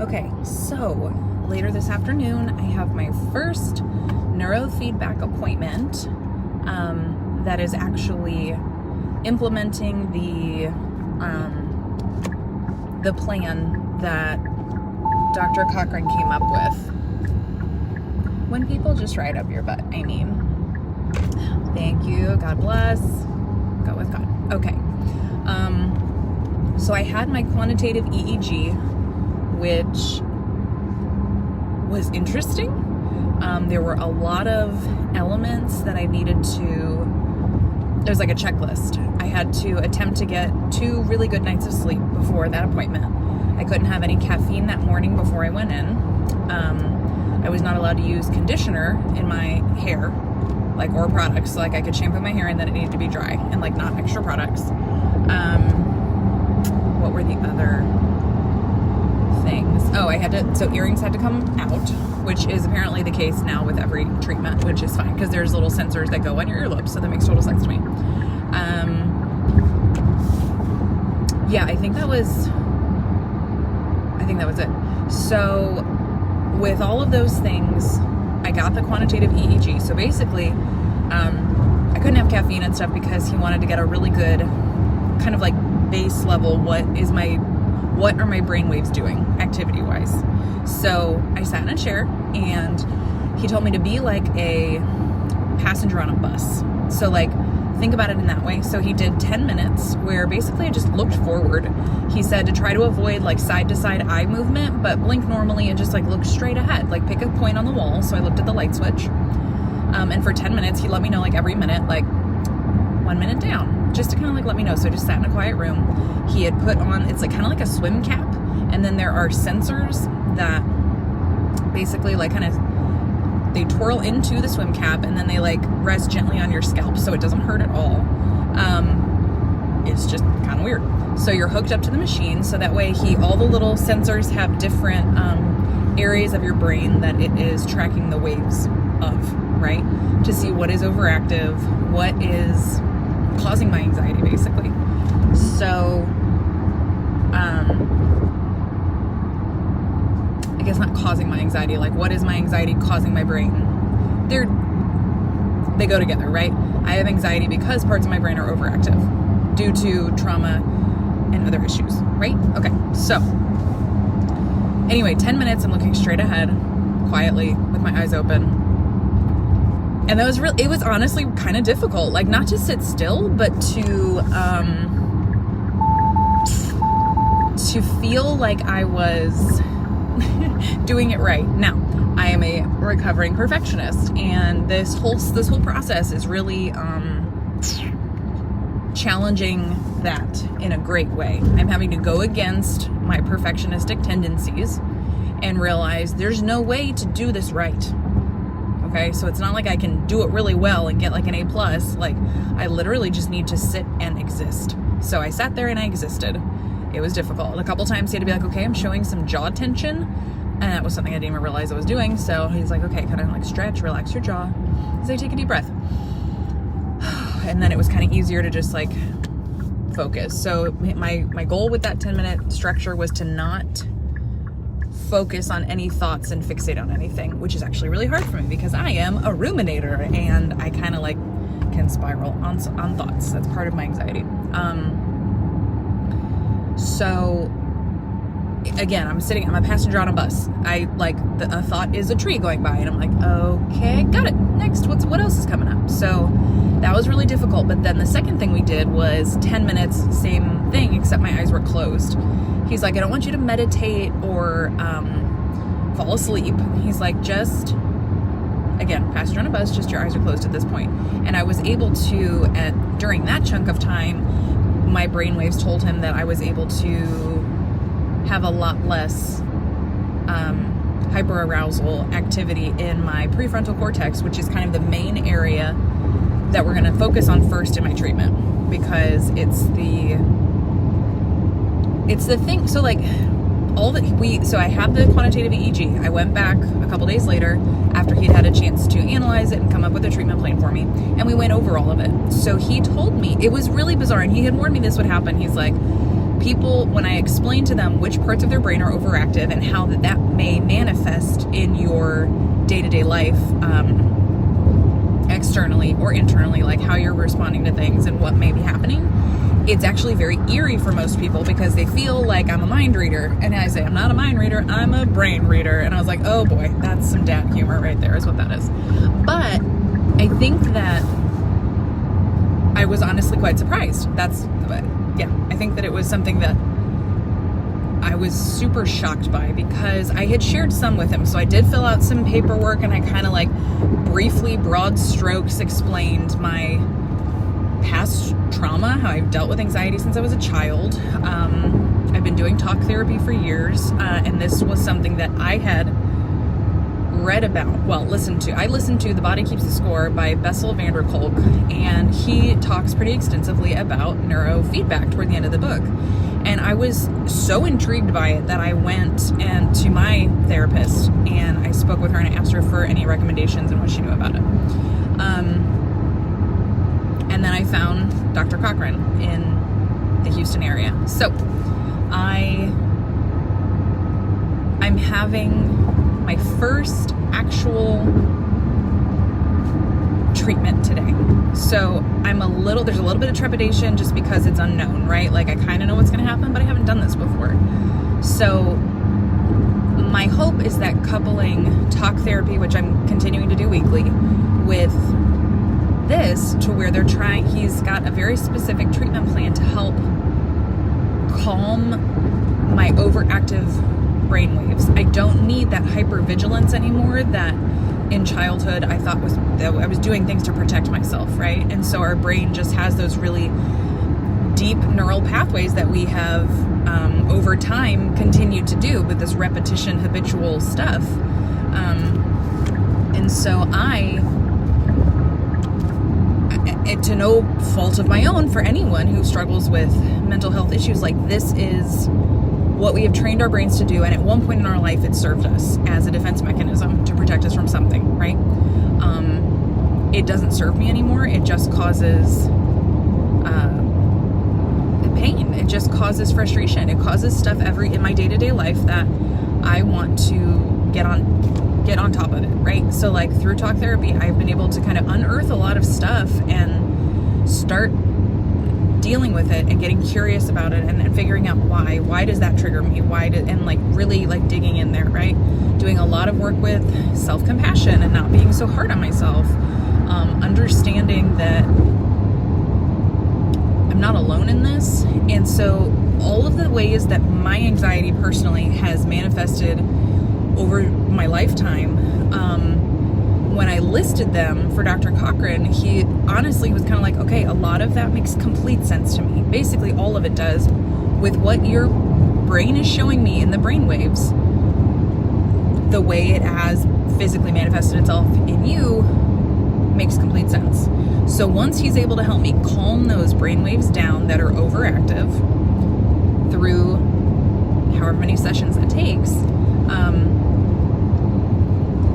Okay, so later this afternoon, I have my first neurofeedback appointment that is actually implementing the plan that Dr. Cochran came up with. When people just ride up your butt, I mean. Thank you, God bless. Go with God. Okay. So I had my quantitative EEG, which was interesting. There were a lot of elements that I needed to, there's like a checklist. I had to attempt to get 2 really good nights of sleep before that appointment. I couldn't have any caffeine that morning before I went in. I was not allowed to use conditioner in my hair, or products. I could shampoo my hair and then it needed to be dry and not extra products. What were the other things? Oh, so earrings had to come out, which is apparently the case now with every treatment, which is fine because there's little sensors that go on your earlobes, so that makes total sense to me. Yeah, I think that was it. So with all of those things, I got the quantitative EEG. So basically, I couldn't have caffeine and stuff because he wanted to get a really good kind of base level. What are my brain waves doing activity wise? So I sat in a chair and he told me to be like a passenger on a bus. So think about it in that way. So he did 10 minutes where basically I just looked forward. He said to try to avoid side to side eye movement, but blink normally and just look straight ahead, pick a point on the wall. So I looked at the light switch. And for 10 minutes, he let me know every minute, 1 minute down, just to kind of let me know. So I just sat in a quiet room. He had put on, it's kind of like a swim cap. And then there are sensors that basically they twirl into the swim cap and then they rest gently on your scalp so it doesn't hurt at all. It's just kind of weird. So you're hooked up to the machine so that way all the little sensors have different areas of your brain that it is tracking the waves of, right? To see what is overactive, what is causing my anxiety basically. So I guess not causing my anxiety, what is my anxiety causing my brain? They go together, right? I have anxiety because parts of my brain are overactive due to trauma and other issues, right? Okay, so anyway, 10 minutes, I'm looking straight ahead, quietly, with my eyes open. And that was it was honestly kind of difficult, not to sit still, but to feel like I was doing it right. Now, I am a recovering perfectionist, and this whole process is really challenging that in a great way. I'm having to go against my perfectionistic tendencies and realize there's no way to do this right. Okay, so it's not like I can do it really well and get an A+. I literally just need to sit and exist. So I sat there and I existed. It was difficult. A couple times he had to be okay, I'm showing some jaw tension. And that was something I didn't even realize I was doing. So he's okay, kind of stretch, relax your jaw. So I take a deep breath. And then it was kind of easier to just focus. So my goal with that 10-minute structure was to not focus on any thoughts and fixate on anything, which is actually really hard for me because I am a ruminator and I kind of can spiral on thoughts. That's part of my anxiety. So again, I'm a passenger on a bus. A thought is a tree going by and I'm okay, got it. Next, what else is coming up? So that was really difficult. But then the second thing we did was 10 minutes, same thing, except my eyes were closed. He's I don't want you to meditate or fall asleep. He's just, again, passenger on a bus, just your eyes are closed at this point. And I was able to, during that chunk of time, my brainwaves told him that I was able to have a lot less hyperarousal activity in my prefrontal cortex, which is kind of the main area that we're going to focus on first in my treatment because it's the thing. So so I had the quantitative EEG. I went back a couple days later after he'd had a chance to analyze it and come up with a treatment plan for me. And we went over all of it. So he told me, it was really bizarre. And he had warned me this would happen. He's people, when I explain to them which parts of their brain are overactive and how that may manifest in your day-to-day life, externally or internally, like how you're responding to things and what may be happening, it's actually very eerie for most people because they feel like I'm a mind reader. And I say, I'm not a mind reader, I'm a brain reader. And I was like, oh boy, that's some dad humor right there is what that is. But I think that I was honestly quite surprised. I think that it was something that I was super shocked by because I had shared some with him. So I did fill out some paperwork and I kind of like briefly, broad strokes, explained my past trauma, how I've dealt with anxiety since I was a child. I've been doing talk therapy for years, and this was something that I had read about, listened to. I listened to The Body Keeps the Score by Bessel van der Kolk, and he talks pretty extensively about neurofeedback toward the end of the book. And I was so intrigued by it that I went to my therapist and I spoke with her and I asked her for any recommendations and what she knew about it. And then I found Dr. Cochran in the Houston area. So I'm having my first actual treatment today. So there's a little bit of trepidation just because it's unknown, right? Like I kind of know what's going to happen, but I haven't done this before. So my hope is that coupling talk therapy, which I'm continuing to do weekly, with this to where he's got a very specific treatment plan to help calm my overactive brainwaves. I don't need that hypervigilance anymore that in childhood I thought that I was doing things to protect myself, right? And so our brain just has those really deep neural pathways that we have over time continued to do with this repetition, habitual stuff. And so to no fault of my own for anyone who struggles with mental health issues, like this is what we have trained our brains to do, and at one point in our life it served us as a defense mechanism to protect us from something, right? It doesn't serve me anymore. It just causes pain. It just causes frustration. It causes stuff in my day-to-day life that I want to get on top of it, right? So like through talk therapy, I've been able to kind of unearth a lot of stuff and start dealing with it and getting curious about it and figuring out why does that trigger me? And like really like digging in there, right? Doing a lot of work with self-compassion and not being so hard on myself. Understanding that I'm not alone in this. And so all of the ways that my anxiety personally has manifested over my lifetime, when I listed them for Dr. Cochran, he honestly was kind of like, okay, a lot of that makes complete sense to me. Basically, all of it does with what your brain is showing me in the brain waves. The way it has physically manifested itself in you makes complete sense. So once he's able to help me calm those brain waves down that are overactive through however many sessions it takes,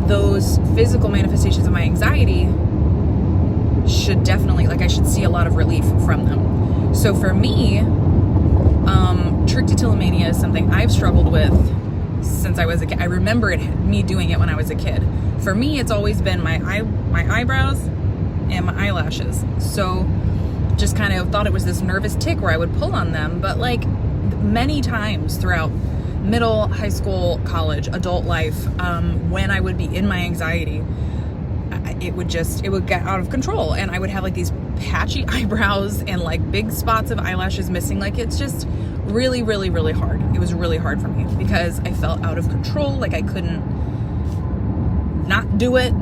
those physical manifestations of my anxiety should definitely, I should see a lot of relief from them. So for me, trichotillomania is something I've struggled with since I was a kid. I remember me doing it when I was a kid. For me, it's always been my eyebrows and my eyelashes. So just kind of thought it was this nervous tick where I would pull on them. But like many times throughout middle, high school, college, adult life, when I would be in my anxiety, it would get out of control. And I would have like these patchy eyebrows and like big spots of eyelashes missing. Like it's just really, really, really hard. It was really hard for me because I felt out of control. Like I couldn't not do it.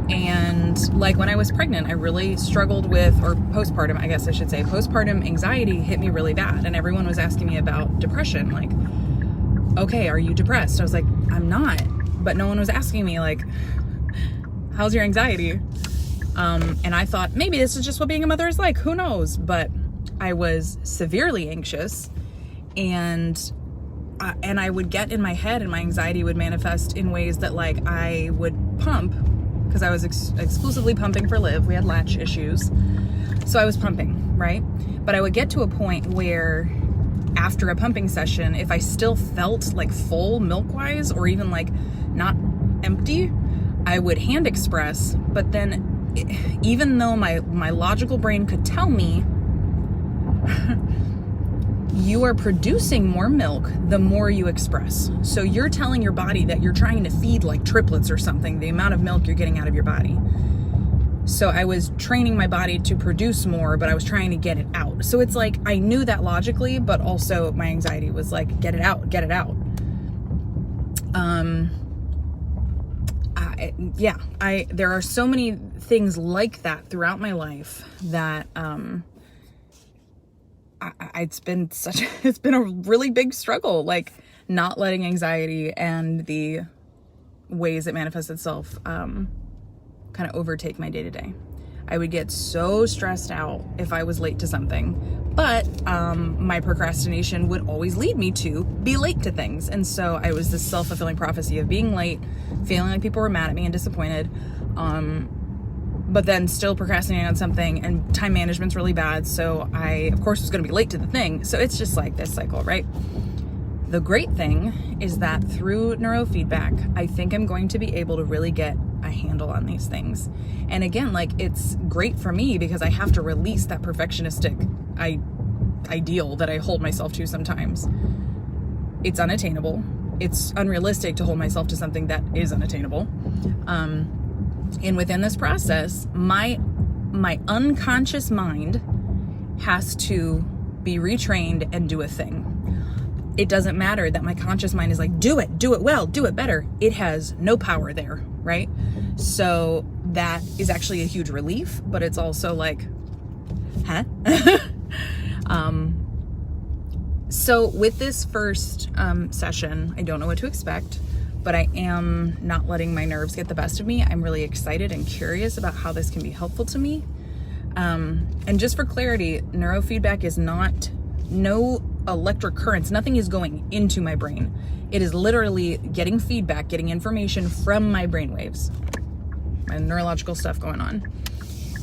And like when I was pregnant, I really struggled with, or postpartum, I guess I should say, postpartum anxiety hit me really bad. And everyone was asking me about depression. Like, okay, are you depressed? I was like, I'm not. But no one was asking me like, how's your anxiety? And I thought maybe this is just what being a mother is like. Who knows? But I was severely anxious, and I would get in my head, and my anxiety would manifest in ways that like I would pump, because I was exclusively pumping for Liv. We had latch issues. So I was pumping. right? But I would get to a point where after a pumping session, if I still felt like full milk-wise or even like not empty, I would hand express. But then even though my logical brain could tell me you are producing more milk the more you express. So you're telling your body that you're trying to feed like triplets or something, the amount of milk you're getting out of your body. So I was training my body to produce more, but I was trying to get it out. So it's like, I knew that logically, but also my anxiety was like, get it out, get it out. There are so many things like that throughout my life that, it's been a really big struggle, like not letting anxiety and the ways it manifests itself, kind of overtake my day-to-day. I would get so stressed out if I was late to something, but my procrastination would always lead me to be late to things. And so I was this self-fulfilling prophecy of being late, feeling like people were mad at me and disappointed, but then still procrastinating on something, and time management's really bad. So I, of course, was going to be late to the thing. So it's just like this cycle, right? The great thing is that through neurofeedback, I think I'm going to be able to really get a handle on these things. And again, like, it's great for me because I have to release that perfectionistic ideal that I hold myself to sometimes. It's unattainable. It's unrealistic to hold myself to something that is unattainable. And within this process, my unconscious mind has to be retrained and do a thing. It doesn't matter that my conscious mind is like, do it well, do it better. It has no power there, right? So that is actually a huge relief, but it's also like, huh? So with this first session, I don't know what to expect, but I am not letting my nerves get the best of me. I'm really excited and curious about how this can be helpful to me. And just for clarity, neurofeedback is no electric currents, nothing is going into my brain. It is literally getting feedback, getting information from my brainwaves and neurological stuff going on.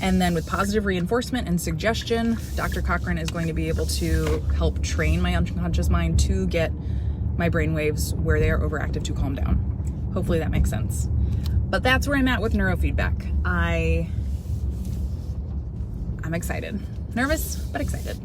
And then with positive reinforcement and suggestion, Dr. Cochran is going to be able to help train my unconscious mind to get my brainwaves where they are overactive to calm down. Hopefully that makes sense. But that's where I'm at with neurofeedback. I'm excited. Nervous, but excited.